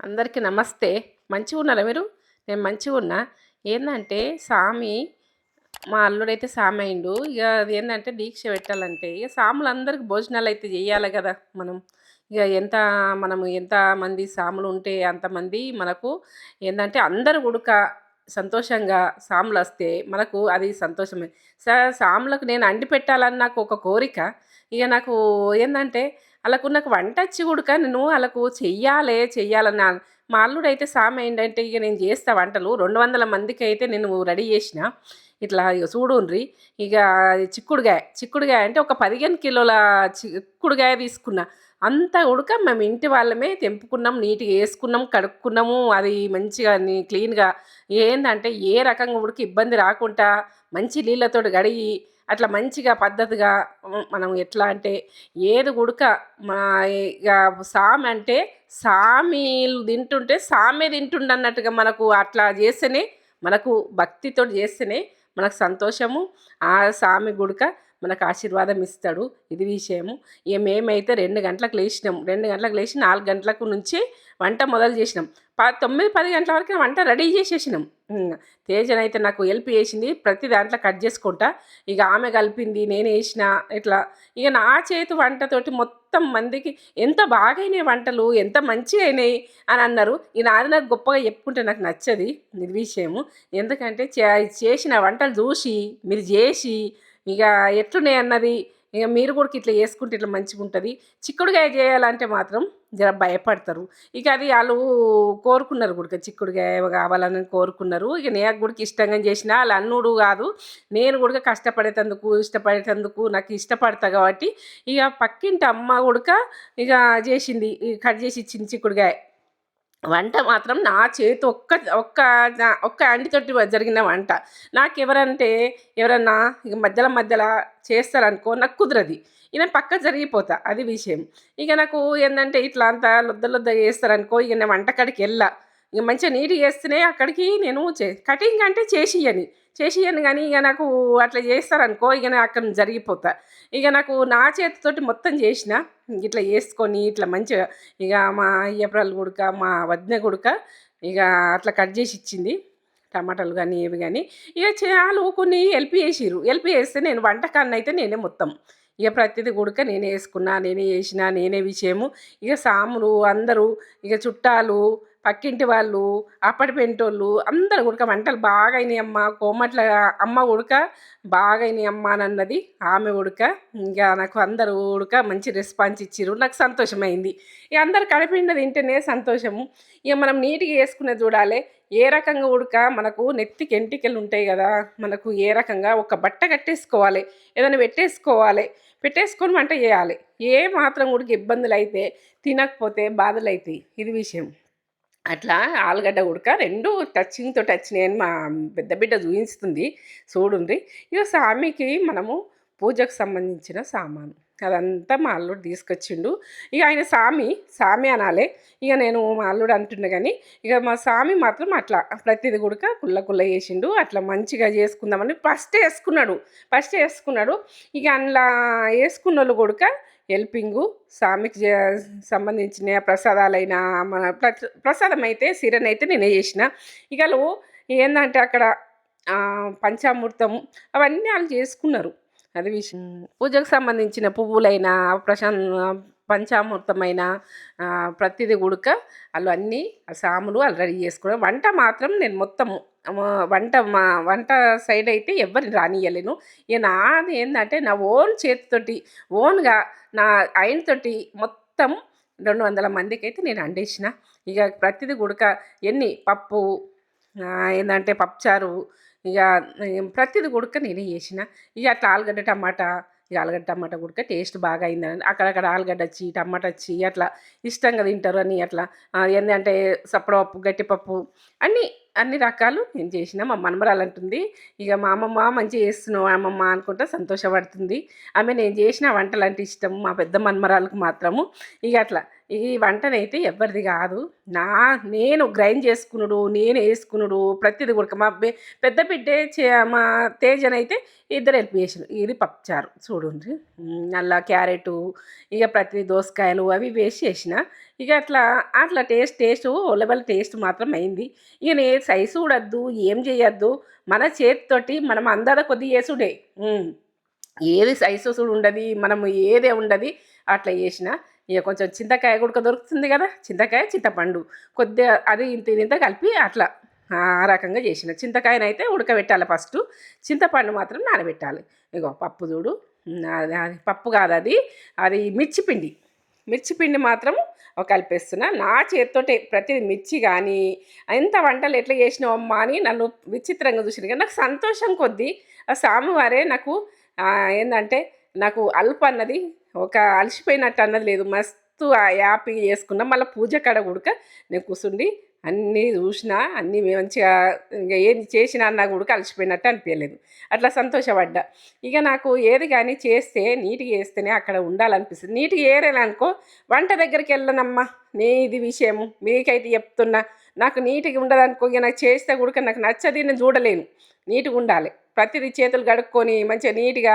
అందరికీ నమస్తే. మంచిగున్నారా మీరు? నేను మంచిగున్నా. ఏందంటే సామి మా అల్లుడైతే సామయిండు. ఇగ అదేందంటే దీక్ష పెట్టాలంటే ఇగ సాములందరికి భోజనాలైతే జెయ్యాలి గదా మనం. ఇగ మనము ఎంత మంది సాములుంటే అంతమంది మనకు ఏందంటే అందరూ గుడక సంతోషంగా సాములొస్తే మనకు అది సంతోషమే. స సాములకు నేను అండి పెట్టాలని నాకొక కోరిక. ఇగ నాకు ఏందంటే నాకు వంటొచ్చి గుడక నేను ఆళ్ళకు చెయ్యాలన్న మా అల్లుడైతే సామేంటంటే ఇగ నేను జేస్తా వంటలు. 200 మందికైతే నేను రెడీ జేషినా. ఇట్లా ఇగ చూడుండ్రి. ఇక చిక్కుడుగాయ అంటే ఒక 15 కిలోల చిక్కుడుగాయ తీసుకున్నా. అంతా ఉడక మేము ఇంటి వాళ్ళమే తెంపుకున్నాం, నీట్‌గా యేసుకున్నాం, కడుక్కున్నాము. అది మంచిగా క్లీన్‌గా ఏందంటే ఏ రకంగా ఉడికి ఇబ్బంది రాకుండా మంచి నీళ్ళతోటి కడిగి అట్లా మంచిగా పద్ధతిగా మనం ఎట్లా అంటే ఏది ఉడక మా ఇగ సామంటే సామీలు తింటుంటే సామే తింటుండన్నట్టుగా మనకు అట్లా చేస్తేనే మనకు భక్తితోటి చేస్తేనే మనకు సంతోషము. ఆ సామి గుడక మనకు ఆశీర్వాదం ఇస్తాడు. ఇది విషయము. ఇక మేమైతే 2 గంటలకు లేచినాం. 2 గంటలకు లేచి 4 గంటలకు నుంచి వంట మొదలు చేసినాం. 9, 10 గంటల వరకు వంట రెడీ చేసేసినాం. తేజనైతే నాకు హెల్ప్ చేసింది. ప్రతి దాంట్లో కట్ చేసుకుంటా. ఇక ఆమె కలిపింది, నేను వేసిన ఇట్లా. ఇక నా చేతి వంటతోటి మొత్తం మందికి ఎంత బాగైనాయి వంటలు, ఎంత మంచిగా అయినాయి అని అన్నారు. నాది నాకు గొప్పగా చెప్పుకుంటే నాకు నచ్చది ఇది విషయము. ఎందుకంటే చేసిన వంటలు చూసి మీరు చేసి ఇక ఎట్లున్నాయి అన్నది ఇక మీరు కూడా ఇట్లా చేసుకుంటే ఇట్లా మంచిగుంటుంది. చిక్కుడుగాయ చేయాలంటే మాత్రం జర భయపడతారు. ఇక అది ఆళ్ళు కోరుకున్నారు కూడా చిక్కుడుగాయ కావాలని కోరుకున్నారు. ఇక నేను కూడా ఇష్టంగా చేసిన ఆళ్ళు అన్నుడు కాదు. నేను కూడా ఇష్టపడేటందుకు నాకు ఇష్టపడతా కాబట్టి ఇక పక్కింటి అమ్మ కూడా ఇక చేసింది. కట్ చేసి ఇచ్చింది చిక్కుడుగాయ. వంట మాత్రం నా చేతి ఒక్క అంటితోటి జరిగిన వంట. నాకెవరంటే ఎవరన్నా ఇక మధ్యలో చేస్తారనుకో నాకు కుదరది. ఇక నేను పక్కకు జరిగిపోతా. అది విషయం. ఇక నాకు ఏందంటే ఇట్లా అంతా లొద్దలొద్దగా చేస్తారనుకో ఇక నేను వంటకాడికెళ్ళా. ఇక మంచిగా నీట్‌గా చేస్తేనే అక్కడికి నేను కటింగ్ అంటే చేసియను గానీ ఇక నాకు అట్లా చేస్తారనుకో ఇక నేను అక్కడ జరిగిపోతా. ఇక నాకు నా చేతితోటి మొత్తం చేసినా ఇట్లా చేసుకొని ఇట్లా మంచిగా ఇక మా అయ్యప్రాలు గుడక, మా వదిన గుడక ఇక అట్లా కట్ చేసి ఇచ్చింది. టమాటాలు కానీ ఏవి కానీ ఇక ఆళ్ళు కొన్ని హెల్ప్ చేసిర్రు. హెల్ప్ చేస్తే నేను వంటకాన్నయితే నేనే మొత్తం. ఇక ప్రతిది గుడక నేనే చేసుకున్నా, నేనే చేసిన, నేనే విషయము. ఇక సాములు అందరూ ఇక చుట్టాలు, పక్కింటి వాళ్ళు, అప్పటిపెంటోళ్ళు అందరూ గుడక వంటలు బాగా అయినాయమ్మ, కోమట్ల అమ్మ గుడక బాగా అయినాయమ్మ అని అన్నది. ఆమె ఉడక ఇంకా నాకు అందరూ ఉడక మంచి రెస్పాన్స్ ఇచ్చిర్రు. నాకు సంతోషమైంది. ఇక అందరు కడుపునిండా తింటేనే సంతోషము. ఇక మనం నీట్‌గా చేసుకునేది చూడాలే. ఏ రకంగా ఉడక మనకు నెత్తికి ఎంటికలు ఉంటాయి కదా! మనకు ఏ రకంగా ఒక బట్ట కట్టేసుకోవాలి. ఏదైనా పెట్టేసుకొని వంట చేయాలి. ఏ మాత్రం ఉడక ఇబ్బందులైతే తినకపోతే బాధలైతాయి. ఇది విషయం. అట్లా ఆలుగడ్డ ఉడక 2 టచింగ్‌తో టచ్చినాయని మా పెద్ద బిడ్డ చూయిస్తుంది. చూడుండ్రి. ఇగ సామికి మనము పూజకు సంబంధించిన సామాను. అదంతా మా అల్లుడు తీసుకొచ్చిండు. ఇగ ఆయన సామి అనాలే. ఇగ నేను మా అల్లుడు అంటున్నా గానీ, ఇగ మా సామి మాత్రం అట్లా ప్రతిది గుడక కుల్ల చేసిండు. అట్లా మంచిగా చేసుకుందామని ఫస్ట్ యేసుకున్నాడు. ఇగ అందులా యేసుకున్నోళ్ళు గుడక హెల్పింగు సామికి సంబంధించిన ప్రసాదాలైనా మన ప్రసాదం అయితే సిరనైతే నేనే చేసిన. ఇక ఆళ్ళు ఏందంటే అక్కడ పంచామృతం అవన్నీ ఆళ్ళు చేసుకున్నారు. అది విషయం. పూజకు సంబంధించిన పువ్వులైనా పంచామృతమైన ప్రతిది గుడక ఆళ్ళు అన్నీ సాములు ఆళ్ళు రెడీ చేసుకున్నారు. వంట మాత్రం నేను మొత్తము వంట సైడ్ అయితే ఎవ్వరిని రానియ్యలేను. ఇక నాది ఏందంటే నా ఓన్ చేతితోటి ఓన్‌గా నా ఆయనతోటి మొత్తం 200 మందికైతే నేను అండేసిన. ఇక ప్రతిది గుడక పప్పు ఏందంటే పప్పుచారు ఇక ప్రతిది గుడక నేనే చేసిన. ఇక అట్లా ఆలుగడ్డ టమాటా గుడక టేస్ట్ బాగా అయిందని అక్కడక్కడ ఆలుగడ్డ వచ్చి, టమాటా వచ్చి అట్లా ఇష్టంగా తింటారు అని అట్లా ఏందంటే సప్పడపప్పు, గట్టిపప్పు అన్ని రకాలు నేను చేసిన. మా మనమరాలు అంటుంది, ఇక మా అమ్మమ్మ మంచిగా చేస్తున్నావు అమ్మమ్మ అనుకుంటా సంతోషపడుతుంది. ఆమె నేను చేసిన వంటలంటే ఇష్టం మా పెద్ద మనమరాలకు మాత్రము. ఇక అట్లా ఈ వంటనైతే ఎవ్వరిది కాదు. నా నేను గ్రైండ్ చేసుకునుడు, నేను ఏసుకునుడు ప్రతిది కూడా పెద్ద బిడ్డే మా తేజనైతే ఇద్దరు హెల్ప్ చేసిర్రు. ఇది పప్పుచారు చూడుండ్రి. అల్లా క్యారెటు ఇక ప్రతి దోసకాయలు అవి వేసి చేసిన. ఇక అట్లా అట్లా టేస్టు లెవెల్ టేస్ట్ మాత్రం అయింది. ఇక సైజు కూడా వద్దు, ఏం చేయొద్దు. మన చేతితోటి మనం అందాద కొద్ది చేసుడే. ఏది సైజు చూడు ఉండదు, మనము ఏదే ఉండదు. అట్లా చేసిన. ఇక కొంచెం చింతకాయ కూడా దొరుకుతుంది కదా, చింతకాయ చింతపండు కొద్దిగా అది ఇంత కలిపి అట్లా ఆ రకంగా చేసిన. చింతకాయనైతే ఉడకబెట్టాలి ఫస్ట్, చింతపండు మాత్రం నానబెట్టాలి. ఇగో పప్పు చూడు, అది పప్పు కాదు, అది మిర్చి పిండి మాత్రం కలిపేస్తున్నా. నా చేతితోటే ప్రతిది మిర్చి కానీ ఎంత వంటలు ఎట్లా చేసినావమ్మా అని నన్ను విచిత్రంగా చూసిన. కానీ నాకు సంతోషం కొద్దీ ఆ స్వామివారే నాకు ఏంటంటే నాకు అల్ప అన్నది ఒక అలసిపోయినట్టు అన్నది లేదు. మస్తు హ్యాపీగా చేసుకున్నాం. మళ్ళీ పూజ కాడ కూడక నేను కూర్చుండి అన్నీ చూసినా, అన్నీ మంచిగా ఇంకా ఏది చేసినా అన్నా కూడా అలసిపోయినట్టు అనిపించలేదు. అట్లా సంతోషపడ్డా. ఇక నాకు ఏది కానీ చేస్తే నీట్గా చేస్తేనే అక్కడ ఉండాలనిపిస్తుంది. నీట్గా ఏరేననుకో వంట దగ్గరికి వెళ్ళనమ్మా, ఇది విషయము మీకైతే చెప్తున్నా. నాకు నీట్గా ఉండదనుకో, ఇక నాకు చేస్తే కూడా నాకు నచ్చది, నేను చూడలేను. నీట్గా ఉండాలి. ప్రతిదీ చేతులు కడుక్కొని మంచిగా నీట్గా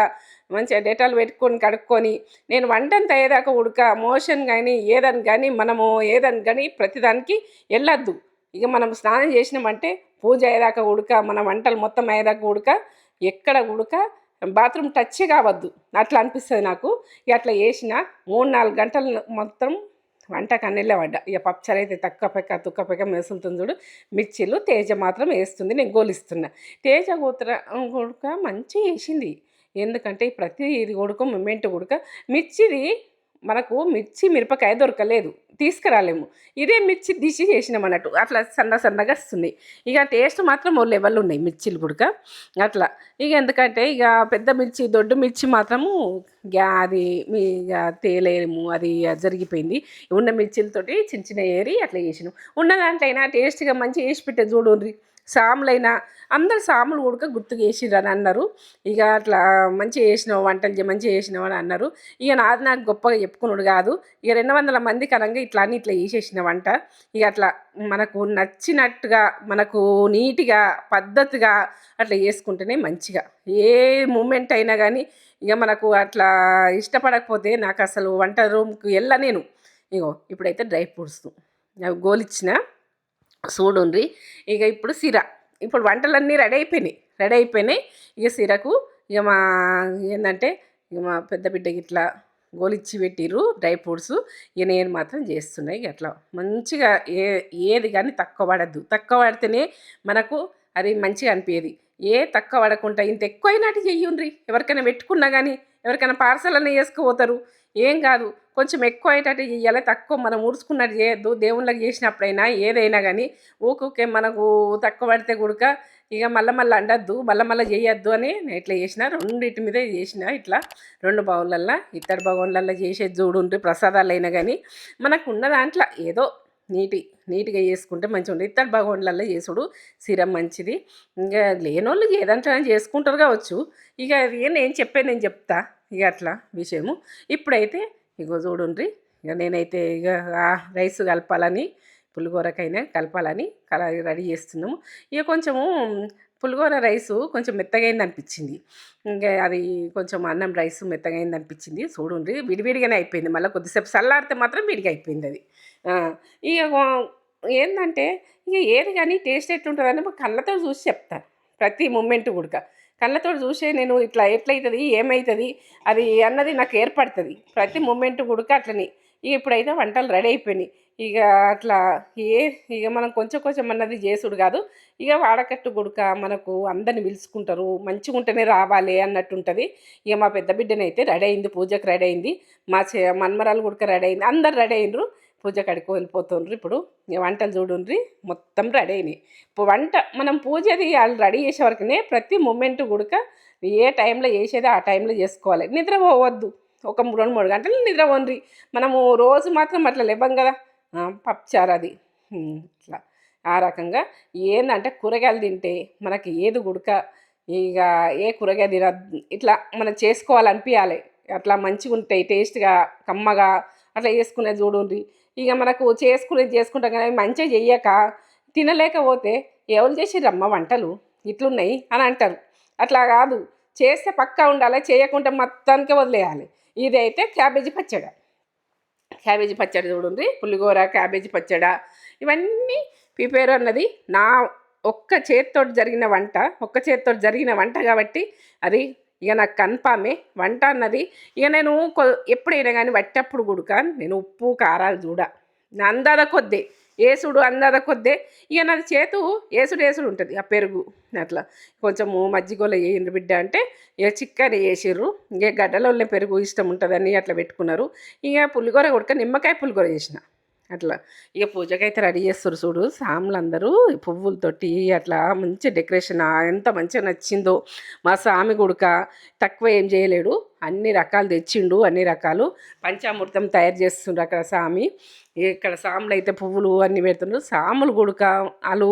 మంచిగా డెటాల్ పెట్టుకొని కడుక్కొని నేను వంటంత అయ్యేదాకా మోషన్ కానీ ఏదని కానీ మనము ఏదని కానీ ప్రతిదానికి వెళ్ళొద్దు. ఇక మనం స్నానం చేసినామంటే పూజ అయ్యేదాకా మన వంటలు మొత్తం అయ్యేదాకా ఎక్కడ బాత్రూమ్ టచ్ కావద్దు. అట్లా అనిపిస్తుంది నాకు. ఇక అట్లా చేసిన 3-4 గంటలు మొత్తం వంట కన్నెళ్ళే పడ్డా. ఇక పప్పుచారు అయితే తుక్కపెక్క మెసులుతుంది చూడు. మిర్చీలు తేజ మాత్రం వేస్తుంది, నేను గోలిస్తున్నా. తేజ కూతుర మంచిగా వేసింది. ఎందుకంటే ప్రతి ఇది మూమెంట్ మిర్చిది మనకు మిరపకాయ దొరకలేదు, తీసుకురాలేము. ఇదే మిర్చి దిశ చేసినాం అన్నట్టు అట్లా సన్నగా వస్తుంది. ఇక టేస్ట్ మాత్రం ఓ లెవెల్ ఉన్నాయి మిర్చీలు అట్లా. ఇక ఎందుకంటే ఇక పెద్ద మిర్చి దొడ్డు మిర్చి మాత్రము అది ఇక తేలేము, అది జరిగిపోయింది. ఉన్న మిర్చీలతోటి చిన్న ఏరి అట్లా చేసినాం. ఉన్న దాంట్లో అయినా టేస్ట్గా మంచిగా వేసి పెట్టే చూడండి. సాములైనా అందరు సాములు గుర్తుకు వేసిర్రు అని అన్నారు. ఇక అట్లా మంచిగా చేసినావు, వంటలు మంచిగా చేసినావు అని అన్నారు. ఇక నాకు గొప్పగా చెప్పుకున్నాడు కాదు. ఇక 200 మంది కనంగా ఇట్లా చేసేసిన వంట. ఇక అట్లా మనకు నచ్చినట్టుగా మనకు నీట్గా పద్ధతిగా అట్లా చేసుకుంటేనే మంచిగా ఏ మూమెంట్ అయినా కానీ ఇక మనకు అట్లా ఇష్టపడకపోతే నాకు అసలు వంట రూమ్కి నేను. ఇగో ఇప్పుడైతే డ్రై ఫ్రూట్స్ అవి గోలిచ్చిన చూడుండ్రి. ఇక ఇప్పుడు ఇప్పుడు వంటలన్నీ రెడీ అయిపోయినాయి. ఇక సిరకు ఇక ఏంటంటే ఇక మా పెద్ద బిడ్డకి ఇట్లా గోలిచ్చి పెట్టిర్రు డ్రై ఫ్రూట్స్. ఇక నేను మాత్రం చేస్తున్నాయి. ఇక అట్లా మంచిగా ఏది కానీ తక్కువ పడితేనే మనకు అది మంచిగా అనిపించేది. తక్కువ పడకుండా ఇంత ఎక్కువ అయినట్టు చెయ్యుండ్రి. ఎవరికైనా పెట్టుకున్నా కానీ ఎవరికైనా పార్సల్ అన్నీ వేసుకుపోతారు, ఏం కాదు. కొంచెం ఎక్కువ అయ్యేటట్టు చేయాలి, తక్కువ మనం ఊడ్చుకున్నట్టు చేయొద్దు. దేవుళ్ళకి చేసినప్పుడైనా ఏదైనా కానీ ఊకే మనకు తక్కువ పడితే ఇక మళ్ళీ అండద్దు, మళ్ళీ చేయొద్దు అని నేను ఇట్లా చేసిన. రెండింటి మీద చేసిన. ఇట్లా 2 బౌన్లల్లో ఇత్తడి బౌన్లల్లో చేసేది చూడుండ్రి. ప్రసాదాలు అయినా కానీ మనకు ఉన్న దాంట్లో ఏదో నీట్గా చేసుకుంటే మంచిగా ఉంటుంది. ఇత్తడి బౌన్లల్లో చేసుడు సిరం మంచిది. ఇంకా లేనోళ్ళు ఏదంటే చేసుకుంటారు కావచ్చు. ఇక అది నేను చెప్తా. ఇక అట్లా విషయము. ఇప్పుడైతే ఇగో చూడుండ్రి. ఇక నేనైతే ఇక రైస్ కలపాలని పులిహోరకైనా కలపాలని రెడీ చేస్తున్నాము. ఇక కొంచెము పులిహోర రైసు కొంచెం మెత్తగైంది అనిపించింది. ఇంకా అది కొంచెం అన్నం రైసు మెత్తగైంది అనిపించింది. చూడుండ్రి విడివిడిగానే అయిపోయింది. మళ్ళీ కొద్దిసేపు చల్లారితే మాత్రం విడిగా అయిపోయింది అది. ఇక ఏంటంటే ఇక ఏది కానీ టేస్ట్ ఎట్లుంటుందని కళ్ళతో చూసి చెప్తాను. ప్రతి మూమెంట్ కళ్ళతో చూసే నేను ఇట్లా ఎట్లయితుంది ఏమవుతుంది అది అన్నది నాకు ఏర్పడుతుంది. ప్రతి మూమెంట్ అట్లని. ఇక ఇప్పుడైతే వంటలు రెడీ అయిపోయినాయి. ఇక అట్లా ఇక మనం కొంచెం అన్నది చేసుడు కాదు. ఇక వాడకట్టు మనకు అందరిని పిలుచుకుంటారు, మంచిగా ఉంటేనే రావాలి అన్నట్టు ఉంటుంది. ఇక మా పెద్ద బిడ్డనైతే రెడీ అయింది, పూజకు రెడీ అయింది. మా మన్మరాలు రెడీ అయింది. అందరు రెడీ అయినరు, పూజ కడికి వెళ్ళిపోతుండ్రు. ఇప్పుడు వంటలు చూడుండ్రి మొత్తం రెడీ అయినాయి. ఇప్పుడు మనం పూజది వాళ్ళు రెడీ చేసే వరకునే ప్రతి మూమెంట్ ఏ టైంలో చేసేది ఆ టైంలో చేసుకోవాలి. నిద్రపోవద్దు. ఒక 2-3 గంటలు నిద్రపోండ్రి. మనము రోజు మాత్రం అట్లా లేవం కదా. పప్పుచారు అది ఇట్లా ఆ రకంగా ఏందంటే కూరగాయలు తింటే మనకి ఏది ఇక ఏ కూరగాయ ఇట్లా మనం చేసుకోవాలనిపించాలి. అట్లా మంచిగా ఉంటాయి, టేస్ట్గా కమ్మగా అట్లా చేసుకునేది చూడండి. ఇక మనకు చేసుకునేది చేసుకుంటాం కానీ మంచిగా చెయ్యక తినలేకపోతే ఎవరు చేసిర్రమ్మ వంటలు ఇట్లున్నాయి అని అంటారు. అట్లా కాదు, చేస్తే పక్కా ఉండాలి, చేయకుండా మొత్తానికే వదిలేయాలి. ఇదైతే క్యాబేజీ పచ్చడి చూడండి, పులిగూర, క్యాబేజీ పచ్చడి ఇవన్నీ ప్రిపేర్ అన్నది నా ఒక్క చేతితో జరిగిన వంట కాబట్టి అది ఇక నాకు కన్ఫామే. వంట అన్నది ఇక నేను ఎప్పుడైనా కానీ వట్టప్పుడు కూడక నేను ఉప్పు కారాలు చూడ, నా అందాద కొద్దే అందాద కొద్దే. ఇక నాది ఏసుడు ఉంటుంది. ఆ పెరుగు అట్లా కొంచెము మజ్జిగలో వేయండి బిడ్డ అంటే ఇక చిక్కని వేసిర్రు. ఇక గడ్డలో పెరుగు ఇష్టం ఉంటుందని అట్లా పెట్టుకున్నారు. ఇక పులిగూర కొడుక నిమ్మకాయ పులిగూర చేసిన అట్లా. ఇక పూజకైతే రెడీ చేస్తారు చూడు సాములందరూ పువ్వులతోటి అట్లా మంచి డెకరేషన్ ఎంత మంచిగా నచ్చిందో. మా స్వామి కొడుక తక్కువ ఏం చేయలేడు, అన్ని రకాలు తెచ్చిండు, అన్ని రకాలు పంచామృతం తయారు చేస్తుండ్రు అక్కడ స్వామి. ఇక్కడ సాములు అయితే పువ్వులు అన్నీ పెడుతుండ్రు. సాములు కొడుక వాళ్ళు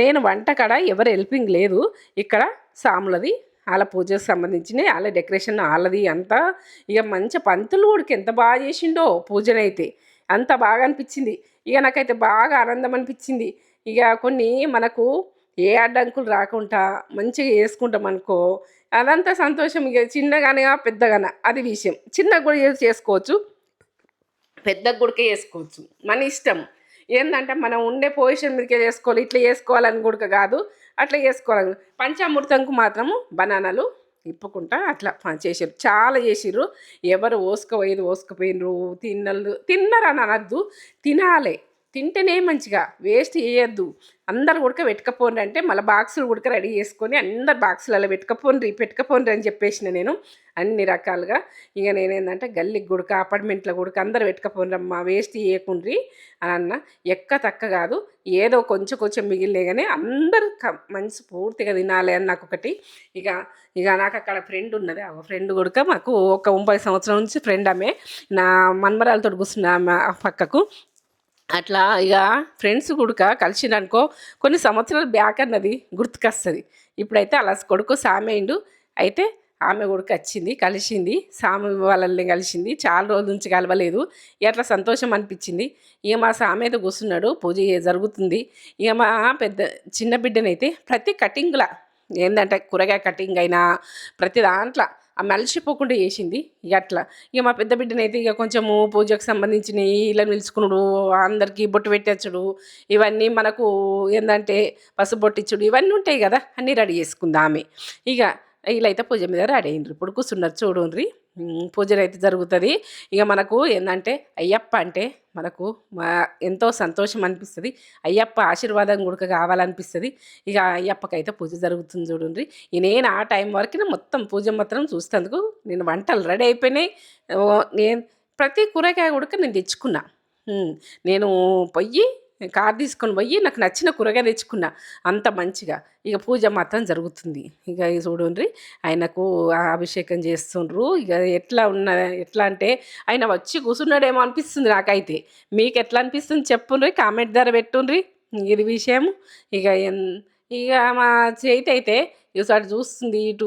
నేను వంట కాడ ఎవరు హెల్పింగ్ లేదు ఇక్కడ. సాములది వాళ్ళ పూజకు సంబంధించినవి, వాళ్ళ డెకరేషన్ వాళ్ళది అంతా. ఇక మంచి పంతులు కొడుకు ఎంత బాగా చేసిండో పూజనైతే, అంత బాగా అనిపించింది. ఇక నాకైతే బాగా ఆనందం అనిపించింది. ఇక కొన్ని మనకు ఏ అడ్డంకులు రాకుండా మంచిగా చేసుకుంటాం అనుకో, అదంతా సంతోషం. ఇక చిన్నగానే పెద్దగానే అది విషయం. చిన్నగా కూడా చేసుకోవచ్చు, పెద్ద గుడికే చేసుకోవచ్చు, మన ఇష్టం. ఏంటంటే మనం ఉండే పొజిషన్ మీదకే చేసుకోవాలి, ఇట్లా చేసుకోవాలని గుడక కాదు, అట్లా చేసుకోవాలని. పంచామృతంకు మాత్రము బనానాలు ఇప్పుకుంటా అట్లా చేసారు, చాలా చేసిర్రు. ఎవరు ఓసుకపోయినరు, తిన్నరని అనద్దు, తినాలి. తింటేనే మంచిగా, వేస్ట్ చేయొద్దు. అందరు ఉడక పెట్టుకపోండి అంటే మళ్ళీ బాక్సులు ఉడక రెడీ చేసుకొని అందరు బాక్సులలో పెట్టుకపోండి అని చెప్పేసిన నేను అన్ని రకాలుగా. ఇక నేనేంటంటే గల్లికి గుడక, అపార్ట్మెంట్లో గుడక అందరు పెట్టుకపోండ్రమ్మా, వేస్ట్ చేయకుండ్రి అని అన్న. తక్క కాదు, ఏదో కొంచెం మిగిలినే కానీ అందరూ మంచి పూర్తిగా తినాలి అని నాకు ఒకటి. ఇక నాకు అక్కడ ఫ్రెండ్ ఉన్నది, ఆ ఫ్రెండ్ కొడుక మాకు ఒక 30 సంవత్సరాల నుంచి ఫ్రెండ్. ఆమె నా మన్మరాలతో కూర్చున్న ఆమె పక్కకు. అట్లా ఇక ఫ్రెండ్స్ కొడుక కలిసిండనుకో కొన్ని సంవత్సరాలు బ్యాక్ అన్నది గుర్తుకొస్తుంది. ఇప్పుడైతే అలా కొడుకు సామేండు అయితే ఆమె కొడుకు వచ్చింది, కలిసింది, సామె వాళ్ళని కలిసింది. చాలా రోజుల నుంచి కలవలేదు. అట్లా సంతోషం అనిపించింది. ఇక మా సామెతో కూర్చున్నాడు, పూజ జరుగుతుంది. ఇక మా చిన్న బిడ్డనైతే ప్రతి కటింగ్లా ఏంటంటే కూరగాయ కటింగ్ అయినా ప్రతి దాంట్లో ఆ మలిసిపోకుండా చేసింది. అట్లా ఇక మా పెద్ద బిడ్డనైతే ఇక కొంచెము పూజకు సంబంధించిన ఇలా నిలుచుకున్నాడు, అందరికీ బొట్టు పెట్టచ్చుడు, ఇవన్నీ మనకు ఏంటంటే పసుపు బొట్టిచ్చుడు ఇవన్నీ ఉంటాయి కదా, అన్నీ రెడీ చేసుకుంది ఆమె. ఇక వీళ్ళైతే పూజ మీద రెడీ అయినరు. ఇప్పుడు కూర్చున్నారు చూడండి, పూజలు అయితే జరుగుతుంది. ఇక మనకు ఏంటంటే అయ్యప్ప అంటే మనకు ఎంతో సంతోషం అనిపిస్తుంది. అయ్యప్ప ఆశీర్వాదం కూడా కావాలనిపిస్తుంది. ఇక అయ్యప్పకైతే పూజ జరుగుతుంది చూడండి. నేను ఆ టైం వరకు మొత్తం పూజ మాత్రం చూస్తేందుకు నేను వంటలు రెడీ అయిపోయినాయి. నేను ప్రతి కూరగాయ కూడా నేను తెచ్చుకున్నా. నేను కారు తీసుకొని పోయి నాకు నచ్చిన కూరగాయ తెచ్చుకున్నా, అంత మంచిగా. ఇక పూజ మాత్రం జరుగుతుంది. ఇక చూడండి ఆయనకు అభిషేకం చేస్తుండ్రు. ఇక ఎట్లా అంటే ఆయన వచ్చి కూర్చున్నాడేమో అనిపిస్తుంది నాకైతే. మీకు ఎట్లా అనిపిస్తుంది చెప్పుండ్రి, కామెంట్ ద్వారా పెట్టుండ్రి ఇది విషయం. ఇక మా చేతి అయితే ఈసారి చూస్తుంది, ఇటు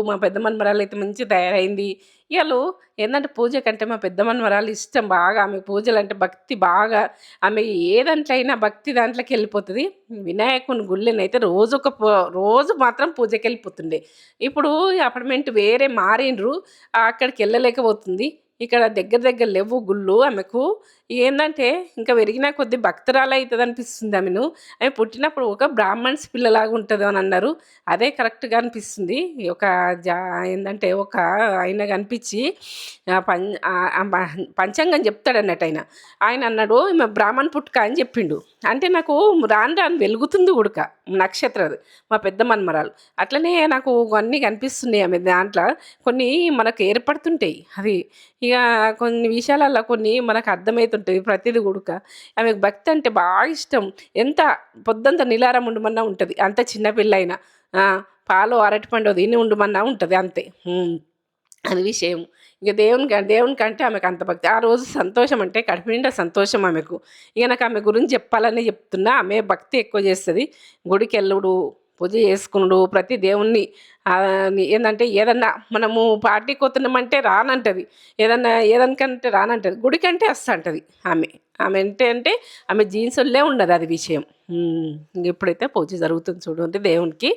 మా పెద్ద మనమరాలు అయితే మంచి తయారైంది. వీళ్ళు ఏంటంటే పూజ కంటే మా పెద్ద మనమరాలు ఇష్టం బాగా, ఆమె పూజలు అంటే భక్తి బాగా. ఆమె ఏ దాంట్లో అయినా భక్తి దాంట్లోకి వెళ్ళిపోతుంది. వినాయకుని గుళ్ళనైతే రోజు మాత్రం పూజకి వెళ్ళిపోతుండే. ఇప్పుడు అపార్ట్మెంట్ వేరే మారిండ్రు, అక్కడికి వెళ్ళలేకపోతుంది. ఇక్కడ దగ్గర లేవు గుళ్ళు ఆమెకు. ఏంటంటే ఇంకా పెరిగిన కొద్ది భక్తురాలు అవుతుంది అనిపిస్తుంది ఆమెను. ఆమె పుట్టినప్పుడు ఒక బ్రాహ్మణ్స్ పిల్లలాగా ఉంటుంది అని అన్నారు, అదే కరెక్ట్గా అనిపిస్తుంది. ఏంటంటే ఒక ఆయన కనిపించి పంచాంగం చెప్తాడు అన్నట్టు. ఆయన అన్నాడు ఈమె బ్రాహ్మణ్ పుట్టుక అని చెప్పిండు. అంటే నాకు రాను వెలుగుతుంది ఉడక నక్షత్రం మా పెద్ద మన్మరాలు. అట్లనే నాకు అన్నీ కనిపిస్తున్నాయి ఆమె దాంట్లో, కొన్ని మనకు ఏర్పడుతుంటాయి. అది ఇక కొన్ని విషయాలలో కొన్ని మనకు అర్థమవుతుంటుంది ప్రతిదీ ఉడక. ఆమెకు భక్తి అంటే బాగా ఇష్టం. ఎంత పొద్దంతా నిలారం ఉండమన్నా ఉంటుంది, అంత చిన్నపిల్ల అయినా. పాలు అరటిపండు దీన్ని ఉండమన్నా ఉంటుంది అంతే. అది విషయం. ఇక దేవునికంటే ఆమెకు అంత భక్తి. ఆ రోజు సంతోషం అంటే కడుపు నిండా సంతోషం ఆమెకు. ఇక నాకు ఆమె గురించి చెప్పాలని చెప్తున్నా. ఆమె భక్తి ఎక్కువ చేస్తుంది. గుడికి వెళ్ళుడు, పూజ చేసుకునుడు ప్రతి దేవుణ్ణి ఏందంటే ఏదన్నా మనము పార్టీకి పోతున్నామంటే రానంటది. ఏదనకంటే రానంటది. గుడికంటే వస్తంటది ఆమె. ఆమె అంటే ఆమె జీన్సుల్లో ఉండదు అది విషయం. ఇంక ఇప్పుడైతే పూజ జరుగుతుంది చూడండి దేవునికి.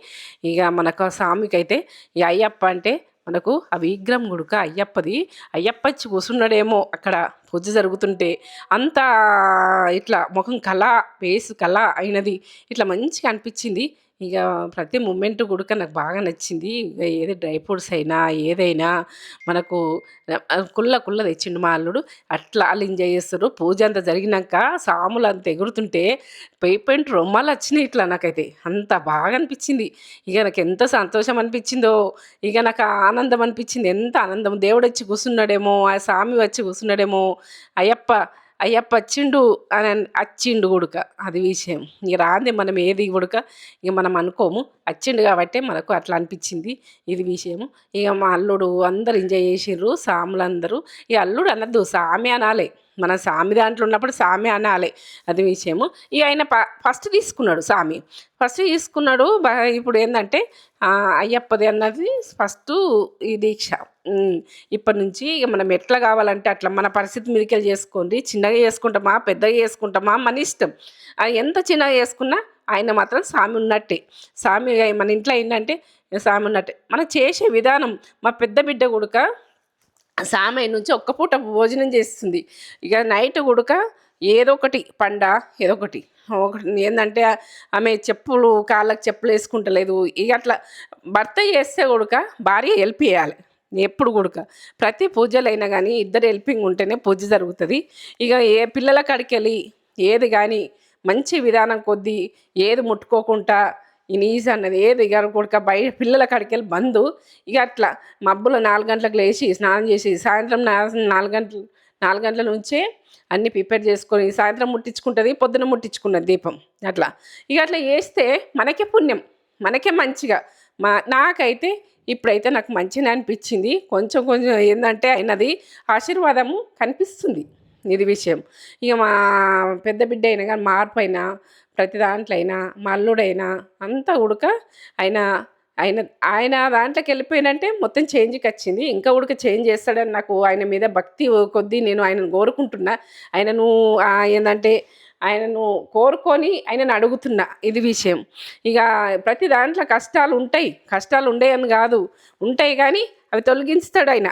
ఇక మనకు స్వామికైతే ఈ అయ్యప్ప అంటే మనకు ఆ విగ్రహం గుడుక అయ్యప్పది. అయ్యప్ప వచ్చి కూర్చున్నాడేమో అక్కడ పూజ జరుగుతుంటే. అంతా ఇట్లా ముఖం కళ, ఫేస్ కళ అయినది. ఇట్లా మంచిగా అనిపించింది. ఇక ప్రతి మూమెంట్ కూడా నాకు బాగా నచ్చింది. ఇక ఏది డ్రై ఫ్రూట్స్ అయినా ఏదైనా మనకు కుల్ల తెచ్చిండు మా అల్లుడు. అట్లా వాళ్ళు ఎంజాయ్ చేస్తారు. పూజ అంతా జరిగినాక సాములు అంత ఎగురుతుంటే పెయింట్ రొమ్మాలు వచ్చినాయి ఇట్లా. నాకైతే అంత బాగా అనిపించింది. ఇక నాకు ఎంత సంతోషం అనిపించిందో, ఇక నాకు ఆనందం అనిపించింది. ఎంత ఆనందం, దేవుడు వచ్చి కూర్చున్నాడేమో, ఆ స్వామి వచ్చి కూర్చున్నాడేమో, అయ్యప్ప అయ్యప్ప వచ్చిండు అని వచ్చిండు గుడుక. అది విషయం. ఇక రాంది మనం ఏది గుడుక ఇక మనం అనుకోము. వచ్చిండు కాబట్టి మనకు అట్లా అనిపించింది. ఇది విషయము. ఇక మా అల్లుడు అందరు ఎంజాయ్ చేసిర్రు సాములందరూ. ఇక అల్లుడు అనద్దు, సామి అనాలి. మన సామి దాంట్లో ఉన్నప్పుడు సామి అనాలి. అది విషయము. ఇక ఆయన ఫస్ట్ తీసుకున్నాడు సామి. ఫస్ట్ తీసుకున్నాడు. ఇప్పుడు ఏంటంటే అయ్యప్పది అన్నది ఫస్ట్ ఈ దీక్ష. ఇప్పటి నుంచి ఇక మనం ఎట్లా కావాలంటే అట్లా మన పరిస్థితి మీదకెళ్ళి చేసుకోండి. చిన్నగా చేసుకుంటామా పెద్దగా చేసుకుంటామా మన ఇష్టం. ఎంత చిన్నగా చేసుకున్నా ఆయన మాత్రం స్వామి ఉన్నట్టే. స్వామి మన ఇంట్లో ఏంటంటే స్వామి ఉన్నట్టే. మనం చేసే విధానం. మా పెద్ద బిడ్డ కొడుక సామె నుంచి ఒక్క పూట భోజనం చేస్తుంది. ఇక నైట్ కొడుక ఏదో ఒకటి ఏదో ఒకటి ఏంటంటే ఆమె చెప్పులు కాళ్ళకి చెప్పులు వేసుకుంటలేదు. ఇక అట్లా భర్త చేస్తే కొడుక భార్య హెల్ప్ చేయాలి ఎప్పుడు కొడుక. ప్రతి పూజలైనా కానీ ఇద్దరు హెల్పింగ్ ఉంటేనే పూజ జరుగుతుంది. ఇక ఏ పిల్లల కాడికి వెళ్ళి ఏది కానీ మంచి విధానం కొద్దీ ఏది ముట్టుకోకుండా ఈ నీజ్ అన్నది ఏది ఇక కొడుక బయట పిల్లల కాడికి వెళ్ళి బంధు. ఇక అట్లా మబ్బులు 4 గంటలకు లేచి స్నానం చేసి సాయంత్రం 4 గంటల నుంచే అన్నీ ప్రిపేర్ చేసుకొని సాయంత్రం ముట్టించుకుంటుంది, పొద్దున ముట్టించుకున్నది దీపం. అట్లా ఇక అట్లా చేస్తే మనకే పుణ్యం, మనకే మంచిగా. నాకైతే ఇప్పుడైతే నాకు మంచిగా అనిపించింది. కొంచెం ఏంటంటే అయినది ఆశీర్వాదము కనిపిస్తుంది. ఇది విషయం. ఇక మా పెద్ద బిడ్డ అయినా కానీ మార్పు అయినా ప్రతి దాంట్లో అయినా మా అల్లుడైనా అంతా ఉడక ఆయన ఆయన ఆయన దాంట్లోకి వెళ్ళిపోయినంటే మొత్తం చేంజ్కి వచ్చింది. ఇంకా ఉడక చేంజ్ చేస్తాడని నాకు ఆయన మీద భక్తి కొద్దీ నేను ఆయనను కోరుకుంటున్నా. ఆయనను ఏంటంటే ఆయనను కోరుకొని ఆయనను అడుగుతున్నా. ఇది విషయం. ఇక ప్రతి దాంట్లో కష్టాలు ఉంటాయి, కష్టాలు ఉండేయని కాదు, ఉంటాయి కానీ అవి తొలగిస్తాడు ఆయన.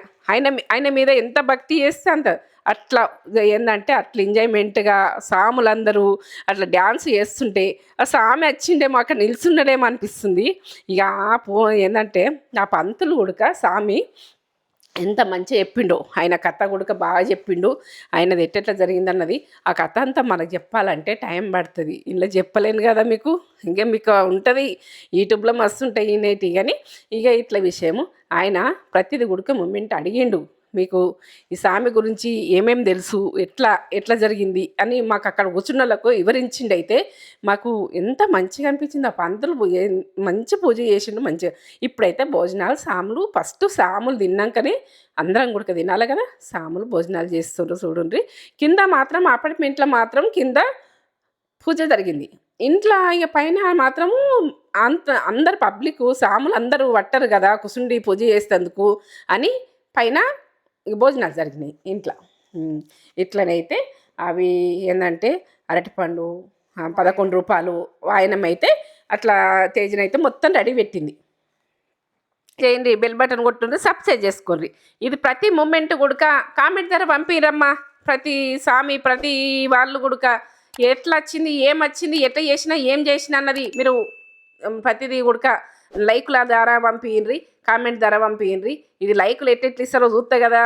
ఆయన మీద ఎంత భక్తి చేస్తే అంత అట్లా ఏంటంటే అట్లా ఎంజాయ్మెంట్గా సాములందరూ అట్లా డ్యాన్స్ చేస్తుంటే ఆ సామి వచ్చిండేమో అక్కడ నిల్చున్నాడేమో అనిపిస్తుంది. ఇక ఏంటంటే ఆ పంతులు కూడా సామి ఎంత మంచిగా చెప్పిండో, ఆయన కథ కూడా బాగా చెప్పిండు. ఆయనది ఎట్టెట్లా జరిగిందన్నది ఆ కథ అంతా మనకు చెప్పాలంటే టైం పడుతుంది. ఇలా చెప్పలేను కదా మీకు. ఇంకా మీకు ఉంటుంది యూట్యూబ్లో మస్తు ఉంటాయి నేటి. కానీ ఇక ఇట్లా విషయము ఆయన ప్రతిది కూడా మూమెంట్ అడిగిండు. మీకు ఈ స్వామి గురించి ఏమేమి తెలుసు, ఎట్లా జరిగింది అని మాకు అక్కడ కూర్చున్నోళ్ళకు వివరించిండు. అయితే మాకు ఎంత మంచిగా అనిపించింది. ఆ పంతులు మంచి పూజ చేసిండు మంచిగా. ఇప్పుడైతే భోజనాలు సాములు ఫస్ట్ సాములు తిన్నాకనే అందరం కూడా తినాలి కదా. సాములు భోజనాలు చేస్తుండ్రు చూడండి. కింద మాత్రం అపార్ట్మెంట్లో మాత్రం కింద పూజ జరిగింది. ఇంట్లో ఇక పైన మాత్రము అందరు పబ్లిక్ సాములు అందరూ పట్టరు కదా కుసుండి పూజ చేసేందుకు అని పైన భోజనాలు జరిగినాయి ఇంట్లో. ఇట్లనైతే అవి ఏంటంటే అరటిపండు 11 రూపాయలు వాయనమైతే అట్లా తేజనైతే మొత్తం రెడీ పెట్టింది. చేయండి, బెల్ బటన్ కొట్టుండ్రి, సబ్స్క్రైబ్ చేసుకోండి. ఇది ప్రతి మూమెంట్ కూడా కామెంట్ ధర పంపిరమ్మా. ప్రతి సామి ప్రతి వాళ్ళు కూడా ఎట్లా వచ్చింది, ఏమొచ్చింది, ఎట్లా చేసినా ఏం చేసినా అన్నది మీరు ప్రతిదీ కూడా లైకుల ద్వారా పంపియండి, కామెంట్ ద్వారా పంపియండి. ఇది లైకులు ఎట్టెట్లు ఇస్తారో చూస్తా కదా.